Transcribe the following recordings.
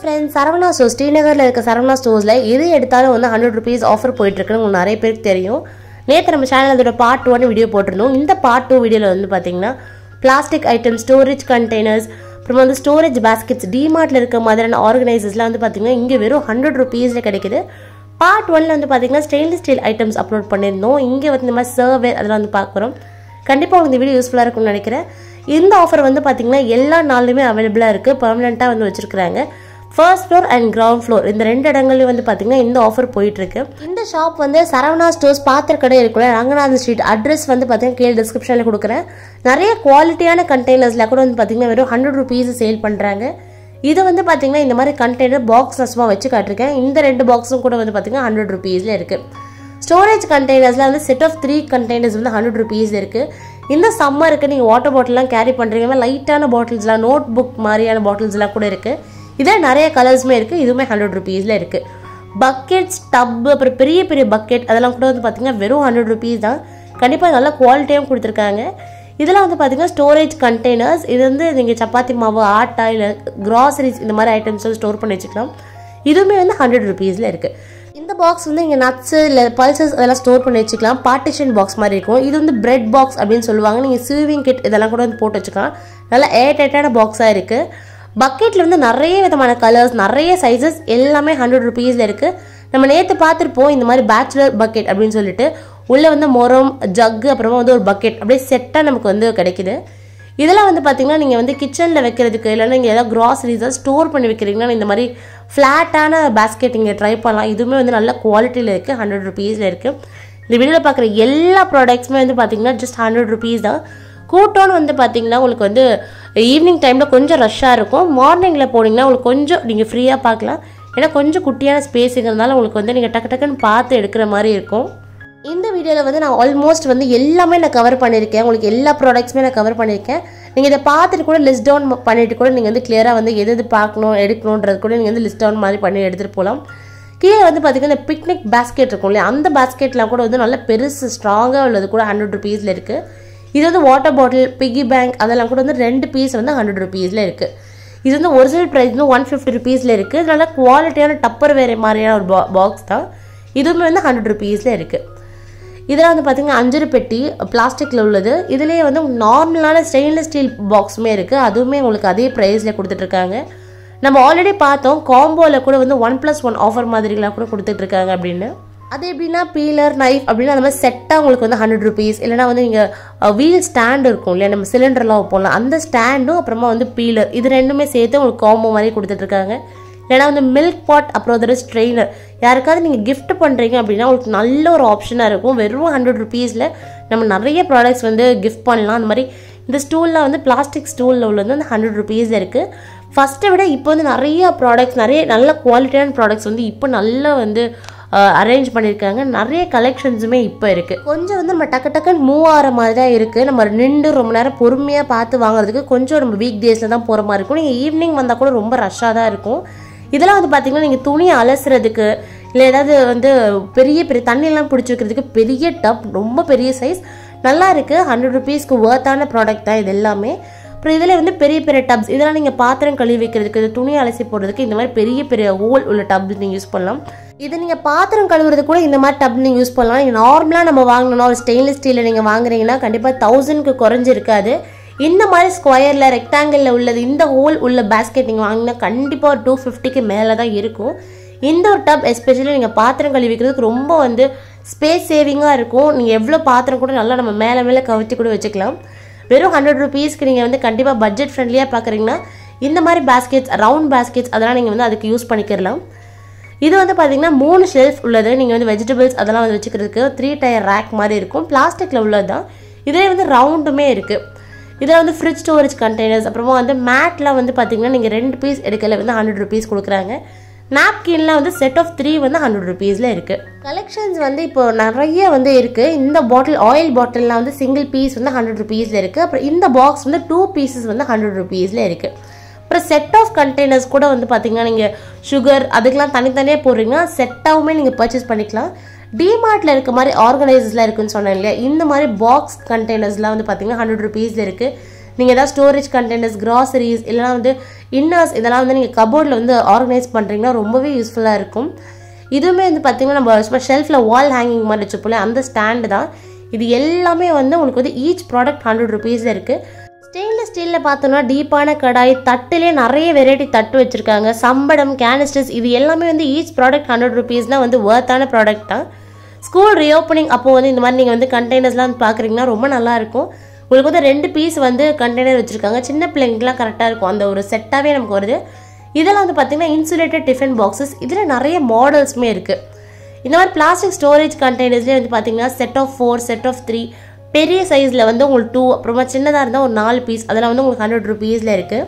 friends, Saravana Stores, Srinagarல இருக்க Saravana Storesல எது எடுத்தாலும் வந்து 100 rupees ஆஃபர் போயிட்டு இருக்குன்னு உங்களுக்கு நிறைய பேருக்கு தெரியும். நேத்து நம்ம சேனல்ல அதோட பார்ட் 1 வீடியோ போட்டுருந்தோம். இந்த பார்ட் 2 வீடியோல வந்து பாத்தீங்கன்னா பிளாஸ்டிக் ஐட்டம்ஸ், ஸ்டோரேஜ் கண்டெய்னர்ஸ், அப்புறம் வந்து ஸ்டோரேஜ் பாஸ்கெட்ஸ், டிமார்ட்ல இருக்க மாதிரியான ஆர்கனைசர்ஸ்லாம் வந்து பாத்தீங்கன்னா இங்க வெறும் 100 rupeesல கிடைக்குது. பார்ட் 1ல வந்து பாத்தீங்கன்னா ஸ்டெயின்லெஸ் ஸ்டீல் ஐட்டம்ஸ் அப்லோட் பண்ணிருந்தோம். இங்க வந்து இந்த மாதிரி சர்வேர் அதெல்லாம் வந்து பார்க்குறோம். கண்டிப்பா உங்களுக்கு இந்த வீடியோ யூஸ்ஃபுல்லா இருக்கும்னு நினைக்கிறேன். இந்த ஆஃபர் வந்து பாத்தீங்கன்னா எல்லா நாளுமே அவைலபிளா இருக்கு. பெர்மனன்ட்டா வந்து வச்சிருக்காங்க. First floor and ground floor இந்த ரெண்டு இடங்கள்லயும் வந்து பாத்தீங்கன்னா இந்த ஆஃபர் போயிட்டு இருக்கு. இந்த ஷாப் வந்து சரவணா ஸ்டோர்ஸ் பாத்திர கடை இருக்குல்ல, ரங்கநாதன் ஸ்ட்ரீட். அட்ரஸ் வந்து பாத்தீங்கன்னா கீழே டிஸ்கிரிப்ஷன்ல கொடுக்குறேன். நிறைய குவாலிட்டியான கண்டெய்னர்ஸ்ல கூட வந்து பாத்தீங்கன்னா வெறும் 100 rupees சேல் பண்றாங்க. இது வந்து பாத்தீங்கன்னா இந்த மாதிரி கண்டெய்னர் பாக்ஸ் நசுமா வச்சு காட்டிருக்கேன். இந்த ரெண்டு பாக்ஸும் கூட வந்து பாத்தீங்கன்னா 100 rupeesல இருக்கு. ஸ்டோரேஜ் கண்டெய்னர்ஸ்ல வந்து செட் ஆஃப் 3 கண்டெய்னர்ஸ் வந்து 100 rupees இருக்கு. இந்த சம்மருக்கு நீங்க வாட்டர் பாட்டில்லாம் கேரி பண்றீங்க, லைட்டான பாட்டில்ஸ்லாம், நோட் புக் மாதிரியான பாட்டில்ஸ்லாம் கூட இருக்கு. இதே நிறைய கலர்ஸ்மே இருக்கு. இதுவுமே 100 rupeesல இருக்கு. பக்கெட்ஸ், டப், அப்புறம் பெரிய பெரிய பக்கெட் அதெல்லாம் கூட வந்து பாத்தீங்கன்னா வெறும் 100 rupees தான். கண்டிப்பா நல்ல குவாலிட்டியாகவும் கொடுத்துருக்காங்க. இதெல்லாம் வந்து பாத்தீங்கன்னா ஸ்டோரேஜ் கண்டெய்னர்ஸ். இது வந்து நீங்க சப்பாத்தி மாவு, ஆட்டா, இல்ல கிராசரிஸ் இந்த மாதிரி ஐட்டம்ஸ் ஸ்டோர் பண்ணி வச்சுக்கலாம். இதுவுமே வந்து 100 rupeesல இருக்கு. இந்த பாக்ஸ் வந்து இங்கே நட்ஸு இல்லை பல்சஸ் அதெல்லாம் ஸ்டோர் பண்ணி வச்சுக்கலாம். பார்ட்டிஷன் பாக்ஸ் மாதிரி இருக்கும். இது வந்து பிரெட் பாக்ஸ் அப்படின்னு சொல்லுவாங்க. நீங்கள் சீவிங் கிட் இதெல்லாம் கூட வந்து போட்டு வச்சுக்கலாம். நல்லா ஏர் டைட்டான பாக்ஸாக இருக்குது. பக்கெட்டில் வந்து நிறைய விதமான கலர்ஸ், நிறைய சைஸஸ் எல்லாமே 100 rupeesல இருக்குது. நம்ம நேற்று பார்த்துருப்போம் இந்த மாதிரி பேச்சுலர் பக்கெட் அப்படின்னு சொல்லிட்டு. உள்ளே வந்து மொரம், ஜக்கு, அப்புறமா வந்து ஒரு பக்கெட் அப்படியே செட்டாக நமக்கு வந்து கிடைக்குது. இதெல்லாம் வந்து பார்த்தீங்கன்னா நீங்கள் வந்து கிச்சனில் வைக்கிறதுக்கு, இல்லைன்னா நீங்கள் ஏதாவது கிராசரிஸை ஸ்டோர் பண்ணி வைக்கிறீங்கன்னா இந்த மாதிரி ஃப்ளாட்டான பேஸ்கெட் நீங்கள் ட்ரை பண்ணலாம். இதுவுமே வந்து நல்ல குவாலிட்டியில் இருக்குது. 100 rupeesல இருக்குது. இந்த வீடியோவில் பார்க்குற எல்லா ப்ராடக்ட்ஸுமே வந்து பார்த்தீங்கன்னா ஜஸ்ட் 100 rupees தான். கூட்டோன்னு வந்து பார்த்தீங்கன்னா உங்களுக்கு வந்து ஈவினிங் டைமில் கொஞ்சம் ரஷ்ஷாக இருக்கும். மார்னிங்கில் போனீங்கன்னா உங்களுக்கு கொஞ்சம் நீங்கள் ஃப்ரீயாக பார்க்கலாம். ஏன்னா கொஞ்சம் குட்டியான ஸ்பேஸுங்கிறதுனால உங்களுக்கு வந்து நீங்கள் டக்கு டக்குன்னு பார்த்து எடுக்கிற மாதிரி இருக்கும். இந்த வீடியோவில் வந்து நான் ஆல்மோஸ்ட் வந்து எல்லாமே நான் கவர் பண்ணியிருக்கேன். உங்களுக்கு எல்லா ப்ராடக்ட்ஸுமே நான் கவர் பண்ணியிருக்கேன். நீங்கள் இதை பார்த்துட்டு கூட லிஸ்ட் டவுன் பண்ணிட்டு கூட நீங்கள் வந்து கிளியராக வந்து எது எது பார்க்கணும் எடுக்கணுன்றது கூட நீங்கள் வந்து லிஸ்ட் டவுன் மாதிரி பண்ணி எடுத்துகிட்டு போகலாம். கீழே வந்து பார்த்தீங்கன்னா இந்த பிக்னிக் பேஸ்கெட் இருக்கும் இல்லையா, அந்த பேஸ்கெட்லாம் கூட வந்து நல்ல பெருசு ஸ்ட்ராங்காக உள்ளது கூட 100 rupeesல இருக்குது. இது வந்து வாட்டர் பாட்டில், பிக்கி பேங்க் அதெல்லாம் கூட வந்து 2 பீஸ் வந்து 100 rupeesல இருக்குது. இது வந்து ஒரிஜினல் ப்ரைஸ் வந்து 150 rupeesல இருக்குது. நல்ல குவாலிட்டியான டப்பர் வேறு மாதிரியான ஒரு பாக்ஸ் தான். இதுவுமே வந்து 100 rupeesல இருக்குது. இதெல்லாம் வந்து பார்த்தீங்கன்னா 5 பெட்டி பிளாஸ்டிக்கில் உள்ளது. இதுலேயே வந்து நார்மலான ஸ்டெயின்லெஸ் ஸ்டீல் பாக்ஸுமே இருக்குது. அதுவுமே உங்களுக்கு அதே ப்ரைஸில் கொடுத்துட்ருக்காங்க. நம்ம ஆல்ரெடி பார்த்தோம் காம்போவில் கூட வந்து 1+1 ஆஃபர் மாதிரிலாம் கூட கொடுத்துட்ருக்காங்க அப்படின்னு. அது எப்படின்னா பீலர், நைஃப் அப்படின்னு அந்த மாதிரி செட்டாக உங்களுக்கு வந்து 100 rupees. இல்லைனா வந்து நீங்கள் வீல் ஸ்டாண்ட் இருக்கும் இல்லையா, நம்ம சிலிண்டர்லாம் வைப்போம்ல, அந்த ஸ்டாண்டும் அப்புறமா வந்து பீலர் இது ரெண்டுமே சேர்த்து உங்களுக்கு காம்போ மாதிரி கொடுத்துட்ருக்காங்க. ஏன்னா வந்து மில்க் பாட், அப்புறம் அதோட ஸ்ட்ரெயினர் யாருக்காவது நீங்கள் கிஃப்ட் பண்ணுறீங்க அப்படின்னா உங்களுக்கு நல்ல ஒரு ஆப்ஷனாக இருக்கும். வெறும் 100 rupeesல நம்ம நிறைய ப்ராடக்ட்ஸ் வந்து கிஃப்ட் பண்ணலாம். அந்த மாதிரி இந்த ஸ்டூலில் வந்து பிளாஸ்டிக் ஸ்டூலில் உள்ளது வந்து 100 rupeesல இருக்குது. ஃபஸ்ட்டை விட இப்போ வந்து நிறைய ப்ராடக்ட்ஸ், நிறைய நல்ல குவாலிட்டியான ப்ராடக்ட்ஸ் வந்து இப்போ நல்லா வந்து அரேஞ்ச் பண்ணியிருக்காங்க. நிறைய கலெக்ஷன்ஸுமே இப்போ இருக்குது. கொஞ்சம் வந்து நம்ம டக்கு டக்குன்னு மூவ் ஆகிற மாதிரி தான் இருக்குது. நம்ம நின்று ரொம்ப நேரம் பொறுமையாக பார்த்து வாங்குறதுக்கு கொஞ்சம் நம்ம வீக் டேஸில் தான் போகிற மாதிரி இருக்கும். நீங்கள் ஈவினிங் வந்தால் கூட ரொம்ப ரஷ்ஷாக தான் இருக்கும். இதெல்லாம் வந்து பார்த்தீங்கன்னா நீங்கள் துணியை அலசுறதுக்கு, இல்லை ஏதாவது வந்து பெரிய பெரிய தண்ணியெல்லாம் பிடிச்சி வைக்கிறதுக்கு பெரிய டப், ரொம்ப பெரிய சைஸ் நல்லா இருக்குது. 100 rupeesக்கு ஒர்த்தான ப்ராடக்ட் தான் இது எல்லாமே. அப்புறம் இதில் வந்து பெரிய பெரிய டப்ஸ், இதெல்லாம் நீங்கள் பாத்திரம் கழுவி வைக்கிறதுக்கு, துணியை அலசி போடுறதுக்கு இந்த மாதிரி பெரிய பெரிய ஹோல் உள்ள டப்ஸ் நீங்கள் யூஸ் பண்ணலாம். இது நீங்கள் பாத்திரம் கழுவுறது கூட இந்த மாதிரி டப் நீங்கள் யூஸ் பண்ணலாம். நீங்கள் நார்மலாக நம்ம வாங்கினோம்னா ஒரு ஸ்டெயின்லெஸ் ஸ்டீலில் நீங்கள் வாங்குறீங்கன்னா கண்டிப்பாக 1000க்கு குறைஞ்சி இருக்காது. இந்த மாதிரி ஸ்கொயரில், ரெக்டாங்கிளில் உள்ளது இந்த ஹோல் உள்ள பேஸ்கெட் நீங்கள் வாங்கினா கண்டிப்பாக 250க்கு மேலே தான் இருக்கும். இந்த ஒரு டப் எஸ்பெஷலி நீங்கள் பாத்திரம் கழுவி வைக்கிறதுக்கு ரொம்ப வந்து ஸ்பேஸ் சேவிங்காக இருக்கும். நீங்கள் எவ்வளோ பாத்திரம் கூட நல்லா நம்ம மேலே மேலே கவுத்தி கூட வச்சுக்கலாம். வெறும் 100 rupeesக்கு நீங்கள் வந்து கண்டிப்பாக பட்ஜெட் ஃப்ரெண்ட்லியாக பார்க்குறீங்கன்னா இந்த மாதிரி பேஸ்கெட்ஸ், ரவுண்ட் பேஸ்கெட்ஸ் அதெல்லாம் நீங்கள் வந்து அதுக்கு யூஸ் பண்ணிக்கிறலாம். இது வந்து பார்த்தீங்கன்னா 3 ஷெல்ஃப் உள்ளது. நீங்கள் வந்து வெஜிடபிள்ஸ் அதெல்லாம் வந்து வச்சுக்கிறதுக்கு 3 டயர் ரேக் மாதிரி இருக்கும். பிளாஸ்டிக்கில் உள்ளது தான். இதே வந்து ரவுண்டுமே இருக்குது. இதில் வந்து ஃப்ரிட்ஜ் ஸ்டோரேஜ் கண்டெய்னர்ஸ், அப்புறமா வந்து மேட்லாம் வந்து பார்த்தீங்கன்னா நீங்கள் 2 பீஸ் எடுக்கல வந்து 100 rupees கொடுக்குறாங்க. நாப்கின்லாம் வந்து செட் ஆஃப் 3 வந்து 100 rupeesல இருக்குது. கலெக்ஷன்ஸ் வந்து இப்போ நிறைய வந்து இருக்குது. இந்த பாட்டில், ஆயில் பாட்டில்லாம் வந்து சிங்கிள் பீஸ் வந்து 100 rupeesல இருக்குது. அப்புறம் இந்த பாக்ஸ் வந்து 2 pieces வந்து 100 rupeesல இருக்குது. அப்புறம் செட் ஆஃப் கண்டெய்னர்ஸ் கூட வந்து பார்த்தீங்கன்னா நீங்கள் சுகர் அதுக்கெலாம் தனித்தனியாக போடுறீங்கன்னா செட்டாகவுமே நீங்கள் பர்ச்சேஸ் பண்ணிக்கலாம். டிமார்ட்டில் இருக்க மாதிரி ஆர்கனைசர்ஸ்லாம் இருக்குன்னு சொன்னேன் இல்லையா, இந்த மாதிரி பாக்ஸ் கண்டெய்னர்ஸ்லாம் வந்து பார்த்தீங்கன்னா 100 rupeesல இருக்குது. நீங்கள் ஏதாவது ஸ்டோரேஜ் கண்டெய்னர்ஸ், கிராசரிஸ் இல்லைனா வந்து இன்னர்ஸ் இதெல்லாம் வந்து நீங்கள் கபோர்டில் வந்து ஆர்கனைஸ் பண்ணுறீங்கன்னா ரொம்பவே யூஸ்ஃபுல்லாக இருக்கும். இதுவுமே வந்து பார்த்திங்கன்னா நம்ம ஷெல்ஃபில் வால் ஹேங்கிங் மாதிரி வச்சுப்போல அந்த ஸ்டாண்டு தான். இது எல்லாமே வந்து உங்களுக்கு வந்து ஈச் ப்ராடக்ட் 100 rupees இருக்குது. ஸ்டெயின்லெஸ் ஸ்டீலில் பார்த்தோம்னா டீப்பான கடாய், தட்டுலேயே நிறைய வெரைட்டி தட்டு வச்சுருக்காங்க. சம்படம், கேனிஸ்டர்ஸ் இது எல்லாமே வந்து ஈச் ப்ராடக்ட் 100 rupeesனால் வந்து ஒர்த்தான ப்ராடக்ட் தான். ஸ்கூல் ரீஓப்பனிங் அப்போது வந்து இந்த மாதிரி நீங்கள் வந்து கண்டெய்னர்ஸ்லாம் பார்க்குறீங்கன்னா ரொம்ப நல்லாயிருக்கும். உங்களுக்கு வந்து 2 பீஸ் வந்து கண்டெய்னர் வச்சுருக்காங்க. சின்ன பிள்ளைங்களுக்குலாம் கரெக்டாக இருக்கும். அந்த ஒரு செட்டாகவே நமக்கு வருது. இதெல்லாம் வந்து பார்த்திங்கன்னா இன்சுலேட்டட் டிஃபன் பாக்ஸஸ். இதில் நிறைய மாடல்ஸுமே இருக்குது. இந்த மாதிரி பிளாஸ்டிக் ஸ்டோரேஜ் கண்டெய்னர்ஸ்லேயே வந்து பார்த்திங்கன்னா செட் ஆஃப் 4, செட் ஆஃப் 3, பெரிய சைஸில் வந்து உங்களுக்கு 2, அப்புறமா சின்னதாக இருந்தால் ஒரு 4 பீஸ், அதெல்லாம் வந்து உங்களுக்கு 100 rupeesல இருக்குது.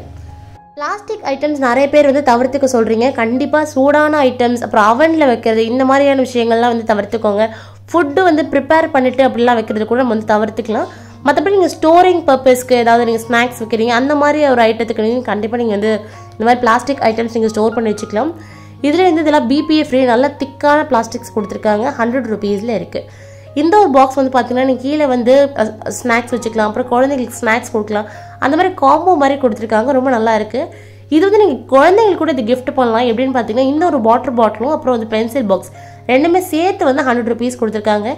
பிளாஸ்டிக் ஐட்டம்ஸ் நிறைய பேர் வந்து தவிர்த்துக்க சொல்கிறீங்க. கண்டிப்பாக சூடான ஐட்டம்ஸ், அப்புறம் அவனில் வைக்கிறது இந்த மாதிரியான விஷயங்கள்லாம் வந்து தவிர்த்துக்கோங்க. ஃபுட்டு வந்து ப்ரிப்பேர் பண்ணிவிட்டு அப்படிலாம் வைக்கிறது கூட நம்ம வந்து தவிர்த்துக்கலாம். மற்றபடி நீங்கள் ஸ்டோரிங் பர்பஸ்க்கு ஏதாவது நீங்கள் ஸ்நாக்ஸ் வைக்கிறீங்க அந்த மாதிரி ஒரு ஐட்டத்துக்கு நீங்கள் கண்டிப்பாக நீங்கள் வந்து இந்த மாதிரி பிளாஸ்டிக் ஐட்டம்ஸ் நீங்கள் ஸ்டோர் பண்ணி வச்சுக்கலாம். இதில் வந்து இதெல்லாம் BPA ஃப்ரீ நல்ல திக்கான பிளாஸ்டிக்ஸ் கொடுத்துருக்காங்க. 100 rupeesல இருக்குது. இந்த ஒரு பாக்ஸ் வந்து பார்த்தீங்கன்னா நீங்கள் கீழே வந்து ஸ்நாக்ஸ் வச்சுக்கலாம், அப்புறம் குழந்தைங்களுக்கு ஸ்நாக்ஸ் கொடுக்கலாம். அந்த மாதிரி காம்போ மாதிரி கொடுத்துருக்காங்க. ரொம்ப நல்லா இருக்குது. இது வந்து நீங்கள் குழந்தைங்களுக்கு கூட இது கிஃப்ட் பண்ணலாம். எப்படின்னு பார்த்தீங்கன்னா இன்னொரு வாட்டர் பாட்டிலும் அப்புறம் வந்து பென்சில் பாக்ஸ் ரெண்டுமே சேர்த்து வந்து 100 rupees கொடுத்துருக்காங்க.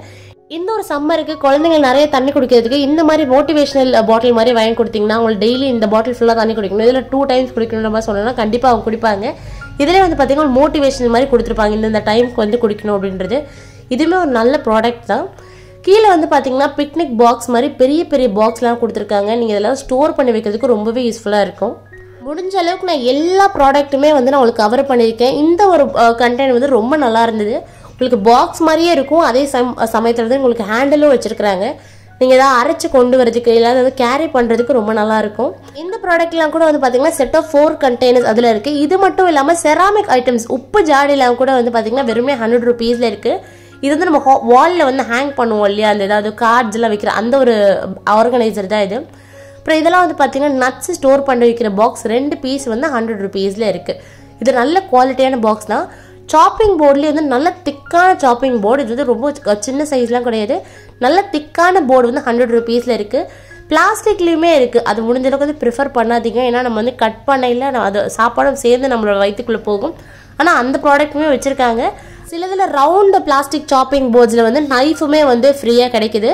இந்த ஒரு சம்மருக்கு குழந்தைங்க நிறைய தண்ணி குடிக்கிறதுக்கு இந்த மாதிரி மோட்டிவேஷனல் பாட்டில் மாதிரி வாங்கி கொடுத்தீங்கன்னா உங்களுக்கு டெய்லி இந்த பாட்டில் ஃபுல்லாக தண்ணி குடிக்கணும், இதில் 2 times குடிக்கணுன்ற மாதிரி சொன்னோன்னா கண்டிப்பாக அவங்க குடிப்பாங்க. இதிலே வந்து பார்த்தீங்கன்னா மோட்டிவேஷனல் மாதிரி கொடுத்துருப்பாங்க, இந்த டைமுக்கு வந்து குடிக்கணும் அப்படின்றது. இதுவுமே ஒரு நல்ல ப்ராடக்ட் தான். கீழே வந்து பார்த்தீங்கன்னா பிக்னிக் பாக்ஸ் மாதிரி பெரிய பெரிய பாக்ஸ்லாம் கொடுத்துருக்காங்க. நீங்கள் இதெல்லாம் ஸ்டோர் பண்ணி வைக்கிறதுக்கு ரொம்பவே யூஸ்ஃபுல்லாக இருக்கும். முடிஞ்ச அளவுக்கு நான் எல்லா ப்ராடக்ட்டுமே வந்து நான் உங்களுக்கு கவர் பண்ணியிருக்கேன். இந்த ஒரு கண்டெய்னர் வந்து ரொம்ப நல்லா இருந்தது. உங்களுக்கு பாக்ஸ் மாதிரியே இருக்கும். அதே சமயத்தில் வந்து உங்களுக்கு ஹேண்டிலும் வச்சுருக்குறாங்க. நீங்கள் எதாவது அரைச்சி கொண்டு வரதுக்கு இல்லை ஏதாவது கேரி பண்ணுறதுக்கு ரொம்ப நல்லாயிருக்கும். இந்த ப்ராடக்ட்லாம் கூட வந்து பார்த்தீங்கன்னா செட் ஆஃப் 4 containers அதில் இருக்குது. இது மட்டும் இல்லாமல் செராமிக் ஐட்டம்ஸ் உப்பு ஜாடிலாம் கூட வந்து பார்த்தீங்கன்னா வெறுமே 100 rupeesல இருக்குது. இது வந்து நம்ம வாலில் வந்து ஹேங் பண்ணுவோம் இல்லையா, அந்த ஏதாவது கார்ட்ஸ்லாம் வைக்கிற அந்த ஒரு ஆர்கனைசர் தான் இது. அப்புறம் இதெல்லாம் வந்து பார்த்தீங்கன்னா நட்ஸ் ஸ்டோர் பண்ணி வைக்கிற பாக்ஸ் 2 பீஸ் வந்து 100 rupeesல இருக்குது. இது நல்ல குவாலிட்டியான பாக்ஸ் தான். சாப்பிங் போர்ட்லேயே வந்து நல்ல திக்கான சாப்பிங் போர்டு. இது வந்து ரொம்ப சின்ன சைஸ்லாம் கிடையாது. நல்ல திக்கான போர்டு வந்து 100 rupeesல இருக்குது. பிளாஸ்டிக்லேயுமே இருக்குது. அது முடிஞ்ச அளவுக்கு வந்து ப்ரிஃபர் பண்ணாதீங்க. ஏன்னா நம்ம வந்து கட் பண்ணையில் அது சாப்பாடும் சேர்ந்து நம்மளோட வயிற்றுக்குள்ளே போகும். ஆனால் அந்த ப்ராடக்ட்டுமே வச்சுருக்காங்க. சிலதில் ரவுண்ட் பிளாஸ்டிக் சாப்பிங் போர்ட்ஸில் வந்து நைஃபுமே வந்து ஃப்ரீயாக கிடைக்குது.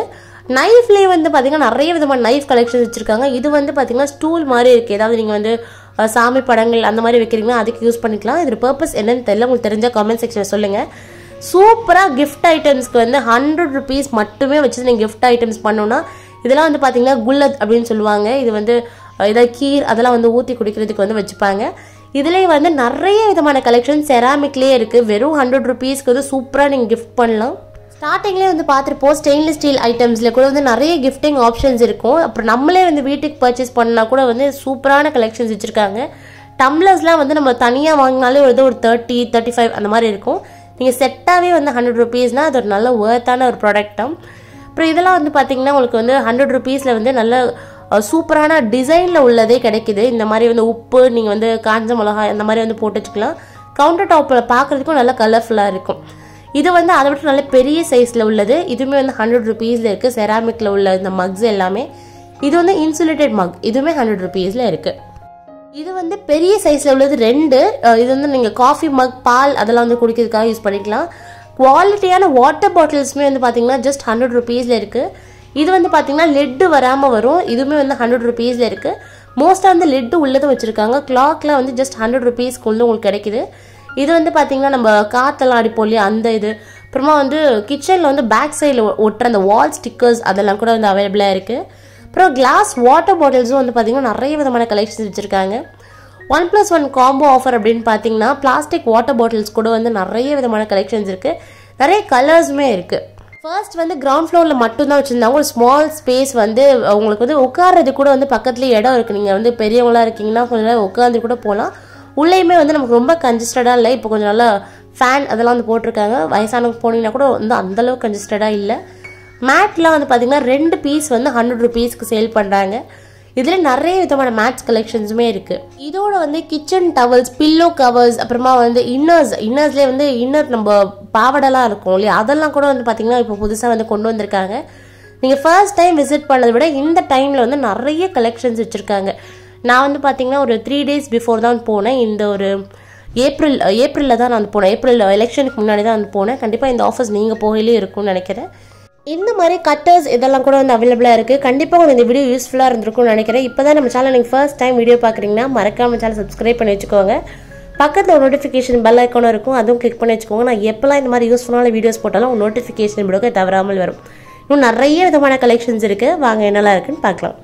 நைஃப்லேயே வந்து பார்த்திங்கன்னா நிறைய விதமான நைஃப் கலெக்ஷன்ஸ் வச்சுருக்காங்க. இது வந்து பார்த்திங்கன்னா ஸ்டூல் மாதிரி இருக்குது. ஏதாவது நீங்கள் வந்து சாமி படங்கள் அந்த மாதிரி வைக்கிறீங்கன்னா அதுக்கு யூஸ் பண்ணிக்கலாம். இதோட பர்பஸ் என்னன்னு தெரியல. உங்களுக்கு தெரிஞ்ச கமெண்ட் செக்ஷனில் சொல்லுங்கள். சூப்பராக கிஃப்ட் ஐட்டம்ஸ்க்கு வந்து 100 rupees மட்டுமே வச்சு நீங்கள் கிஃப்ட் ஐட்டம்ஸ் பண்ணோன்னா இதெல்லாம் வந்து பார்த்திங்கன்னா குல்லத் அப்படின்னு சொல்லுவாங்க. இது வந்து ஏதாவது கீர் அதெல்லாம் வந்து ஊற்றி குடிக்கிறதுக்கு வந்து வச்சுப்பாங்க. இதுலேயே வந்து நிறைய விதமான கலெக்ஷன் செராமிக்லேயே இருக்குது. வெறும் 100 rupeesக்கு வந்து சூப்பராக நீங்கள் கிஃப்ட் பண்ணலாம். ஸ்டார்டிங்லேயே வந்து பார்த்துருப்போம் ஸ்டெயின்லெஸ் ஸ்டீல் ஐட்டம்ஸில் கூட வந்து நிறைய கிஃப்டிங் ஆப்ஷன்ஸ் இருக்கும். அப்புறம் நம்மளே வந்து வீட்டுக்கு பர்ச்சேஸ் பண்ணால் கூட வந்து சூப்பரான கலெக்ஷன்ஸ் வச்சுருக்காங்க. டம்ளர்ஸ்லாம் வந்து நம்ம தனியாக வாங்கினாலே ஒரு 30, 35 அந்த மாதிரி இருக்கும். நீங்கள் செட்டாகவே வந்து 100 rupeesனால் அது ஒரு நல்ல ஒர்த்தான ஒரு ப்ராடக்ட் தான். அப்புறம் இதெல்லாம் வந்து பார்த்திங்கன்னா உங்களுக்கு வந்து 100 rupeesல வந்து நல்ல சூப்பரான டிசைனில் உள்ளதே கிடைக்குது. இந்த மாதிரி வந்து உப்பு நீங்கள் வந்து காஞ்ச மிளகாய் அந்த மாதிரி வந்து போட்டு வச்சுக்கலாம். கவுண்டர் டாப்பில் பார்க்குறதுக்கும் நல்லா கலர்ஃபுல்லாக இருக்கும். இது வந்து அதை விட நல்ல பெரிய சைஸில் உள்ளது. இதுவுமே வந்து 100 rupeesல இருக்குது. செராமிக்கில் உள்ள இந்த மக்ஸ் எல்லாமே. இது வந்து இன்சுலேட்டட் மக். இதுவுமே 100 rupeesல இருக்குது. இது வந்து பெரிய சைஸில் உள்ளது 2. இது வந்து நீங்கள் காஃபி மக், பால் அதெல்லாம் வந்து குடிக்கிறதுக்காக யூஸ் பண்ணிக்கலாம். குவாலிட்டியான வாட்டர் பாட்டில்ஸுமே வந்து பார்த்தீங்கன்னா ஜஸ்ட் 100 rupeesல இருக்குது. இது வந்து பார்த்தீங்கன்னா லெட்டு வராமல் வரும். இதுவுமே வந்து 100 rupeesல இருக்குது. மோஸ்ட்டாக வந்து லெட்டு உள்ளதும் வச்சுருக்காங்க. கிளாக்லாம் வந்து ஜஸ்ட் 100 rupeesக்கு வந்து உங்களுக்கு கிடைக்குது. இது வந்து பார்த்தீங்கன்னா நம்ம காற்றெல்லாம் அடிப்போம் இல்லையா அந்த இது. அப்புறமா வந்து கிச்சனில் வந்து பேக் சைடில் ஒட்டுற அந்த வால் ஸ்டிக்கர்ஸ் அதெல்லாம் கூட வந்து அவைலபிளாக இருக்குது. அப்புறம் கிளாஸ் வாட்டர் பாட்டில்ஸும் வந்து பார்த்திங்கன்னா நிறைய விதமான கலெக்ஷன்ஸ் வச்சுருக்காங்க. 1+1 காம்போ ஆஃபர் அப்படின்னு பார்த்தீங்கன்னா பிளாஸ்டிக் வாட்டர் பாட்டில்ஸ் கூட வந்து நிறைய விதமான கலெக்ஷன்ஸ் இருக்குது. நிறைய கலர்ஸுமே இருக்குது. ஃபர்ஸ்ட் வந்து கிரவுண்ட் ஃப்ளோரில் மட்டும்தான் வச்சுருந்தாங்க. ஒரு ஸ்மால் ஸ்பேஸ் வந்து உங்களுக்கு வந்து உட்கார்றது கூட வந்து பக்கத்துலேயே இடம் இருக்குது. நீங்கள் வந்து பெரியவங்களாக இருக்கீங்கன்னா கொஞ்சம் நேரம் உட்காந்து கூட போகலாம். உள்ளேயுமே வந்து நமக்கு ரொம்ப கன்ஜஸ்டடாக இல்லை. இப்போ கொஞ்சம் நல்லா ஃபேன் அதெல்லாம் வந்து போட்டிருக்காங்க. வயசானவங்க போனீங்கன்னா கூட வந்து அந்தளவுக்கு கன்ஜஸ்டடாக இல்லை. மேட்லாம் வந்து பார்த்திங்கன்னா 2 பீஸ் வந்து 100 rupeesக்கு சேல் பண்ணுறாங்க. இதில் நிறைய விதமான மேட்ஸ் கலெக்ஷன்ஸுமே இருக்குது. இதோட வந்து கிச்சன் டவல்ஸ், பில்லோ கவர்ஸ், அப்புறமா வந்து இன்னர்ஸ்லேயே வந்து இன்னர் நம்ம பாவடெல்லாம் இருக்கும் இல்லையா அதெல்லாம் கூட வந்து பார்த்திங்கன்னா இப்போ புதுசாக வந்து கொண்டு வந்திருக்காங்க. நீங்கள் ஃபர்ஸ்ட் டைம் விசிட் பண்ணதை விட இந்த டைமில் வந்து நிறைய கலெக்ஷன்ஸ் வச்சுருக்காங்க. நான் வந்து பார்த்தீங்கன்னா ஒரு 3 days பிஃபோர் தான் போனேன். இந்த ஒரு ஏப்ரலில் தான் நான் வந்து போனேன். ஏப்ரல் எலெக்ஷனுக்கு முன்னாடி தான் வந்து போனேன். கண்டிப்பாக இந்த ஆஃபர்ஸ் நீங்கள் போகலே இருக்கும்னு நினைக்கிறேன். இந்த மாதிரி கட்டர்ஸ் இதெல்லாம் கூட வந்து அவைலபிளாக இருக்குது. கண்டிப்பாக உங்களுக்கு இந்த வீடியோ யூஸ்ஃபுல்லாக இருந்திருக்கும்னு நினைக்கிறேன். இப்போ தான் நம்ம சேனல் நீங்கள் ஃபர்ஸ்ட் டைம் வீடியோ பார்க்குறீங்கன்னா மறக்காம சேனல் சப்ஸ்கிரைப் பண்ணி வச்சுக்கோங்க. பக்கத்தில் ஒரு நோட்டிஃபிகேஷன் பெல் ஐக்கானும் இருக்கும், அதுவும் கிளிக் பண்ணி வச்சுக்கோங்க. நான் எப்போல்லாம் இந்த மாதிரி யூஸ்ஃபுல்லான வீடியோஸ் போட்டாலும் நோட்டிஃபிகேஷன் விட தவறாமல் வரும். இன்னும் நிறைய விதமான கலெக்ஷன்ஸ் இருக்குது. வாங்க என்னெல்லாம் இருக்குன்னு பார்க்கலாம்.